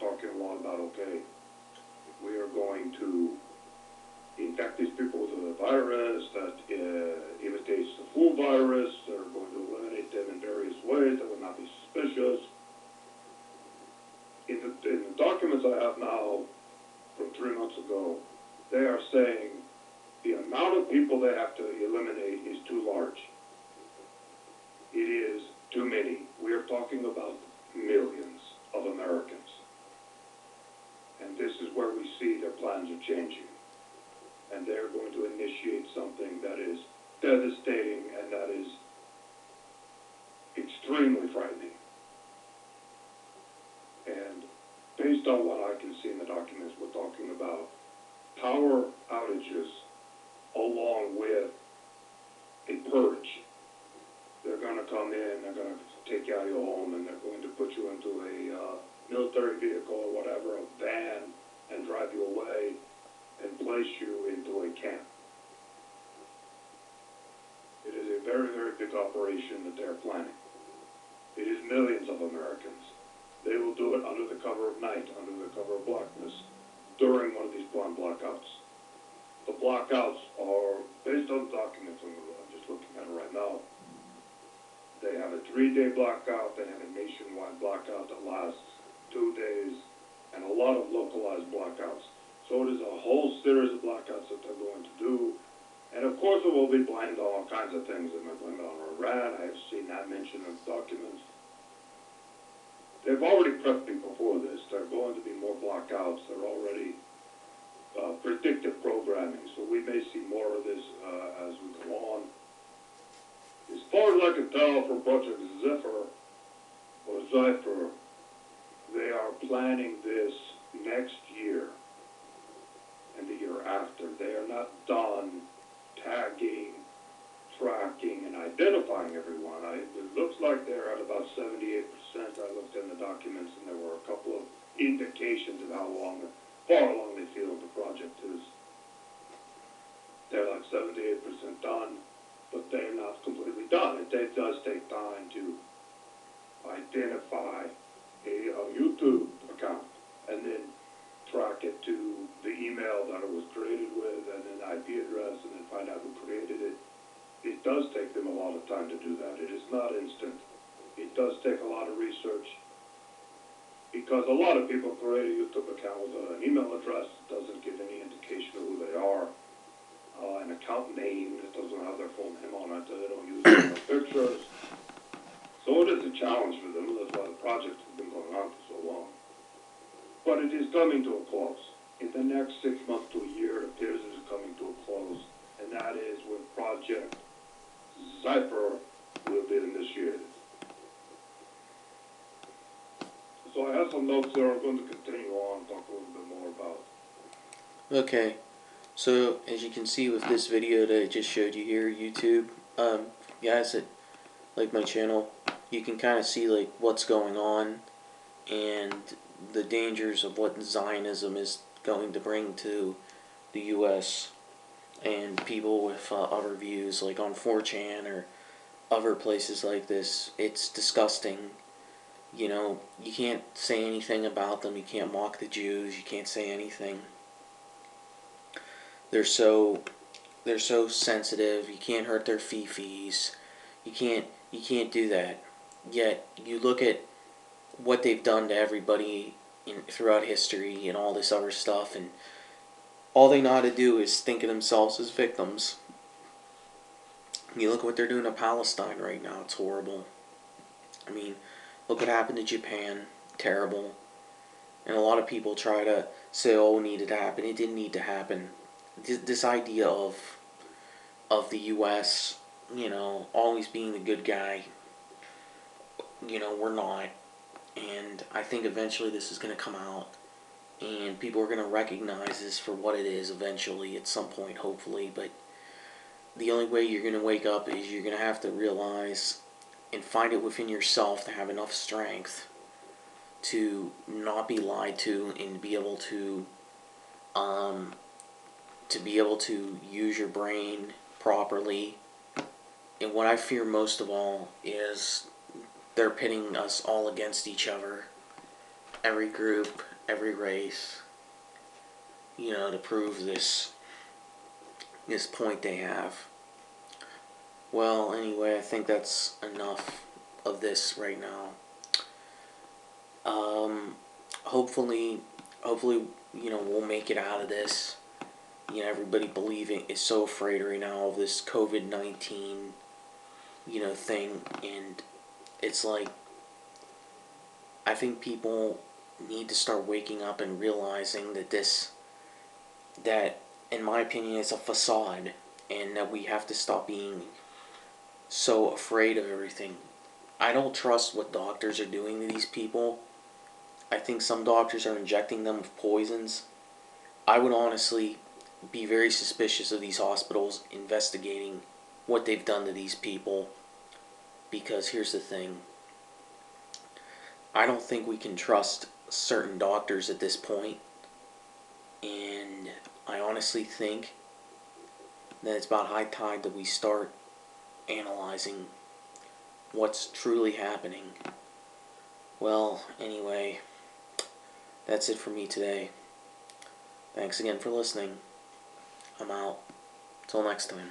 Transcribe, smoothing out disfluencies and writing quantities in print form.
talking a lot about, okay, we are going to infect these people with a virus that imitates the flu virus. They're going to eliminate them in various ways that would not be suspicious. In the documents I have now from 3 months ago, they are saying the amount of people they have to eliminate is too large. It is too many. We are talking about millions of Americans. And this is where we see their plans are changing. And they're going to initiate something that is devastating and that is extremely frightening. And based on what I can see in the documents, we're talking about power outages along with a purge. They're going to come in, they're going to take you out of your home, and they're going to put you into a military vehicle or whatever, a van, and drive you away and place you into a camp. It is a very, very big operation that they're planning. It is millions of Americans. They will do it under the cover of night, under the cover of blackness, during one of these planned blackouts. The blackouts are based on documents. I'm just looking at it right now. They have a 3-day blackout. They have a nationwide blackout that lasts 2 days, and a lot of localized blackouts. So it is a whole series of blackouts that they're going to do. And of course it will be blamed on all kinds of things. They might blame it on Iran. I have seen that mentioned in documents. They've already prepped people for this. There are going to be more blackouts. They're already predictive programming. So we may see more of this as we go on. As far as I can tell from Project Zephyr, or Zephyr, they are planning this next year and the year after. They are not done tagging, tracking, and identifying everyone. It looks like they're at about 78%. I looked in the documents, and there were a couple of indications of how far along they feel the project is. They're like 78% done, but they're not completely done. It does take time to identify a YouTube account and then track it to the email that it was created with and an IP address and then find out who created it. It does take them a lot of time to do that. It is not instant. It does take a lot of research because a lot of people create a YouTube account with an email address that doesn't give any indication of who they are, an account name that doesn't have their full name on it, they don't use their pictures. So it is a challenge for them. That's why the project has been going on for so long. But it is coming to a close. In the next 6 months to a year, it appears it is coming to a close. And that is when Project Zephyr will be initiated. So I have some notes there. I'm going to continue on, talk a little bit more about. Okay. So, as you can see with this video that I just showed you here, YouTube, guys that like my channel, you can kind of see like what's going on and the dangers of what Zionism is going to bring to the U.S. and people with other views, like on 4chan or other places like this. It's disgusting. You know, you can't say anything about them. You can't mock the Jews. You can't say anything. They're so sensitive. You can't hurt their fifis. You can't do that. Yet you look at what they've done to everybody throughout history and all this other stuff, and all they know how to do is think of themselves as victims. You look at what they're doing to Palestine right now. It's horrible. I mean, look what happened to Japan. Terrible. And a lot of people try to say, oh, it needed to happen. It didn't need to happen. This idea of the U.S., you know, always being the good guy, you know, we're not. And I think eventually this is going to come out. And people are going to recognize this for what it is eventually, at some point, hopefully. But the only way you're going to wake up is you're going to have to realize and find it within yourself to have enough strength to not be lied to and be able to use your brain properly. And what I fear most of all is they're pitting us all against each other. every group, every race, to prove this point they have. Well, anyway, I think that's enough of this right now. Um, hopefully, hopefully, we'll make it out of this. Everybody believing is so afraid right now of this COVID-19, thing, and it's like, I think people need to start waking up and realizing that, in my opinion, it's a facade, and that we have to stop being so afraid of everything. I don't trust what doctors are doing to these people. I think some doctors are injecting them with poisons. I would honestly be very suspicious of these hospitals investigating what they've done to these people, because here's the thing. I don't think we can trust certain doctors at this point, and I honestly think that it's about high time that we start analyzing what's truly happening. Well, anyway, that's it for me today. Thanks again for listening. I'm out. Till next time.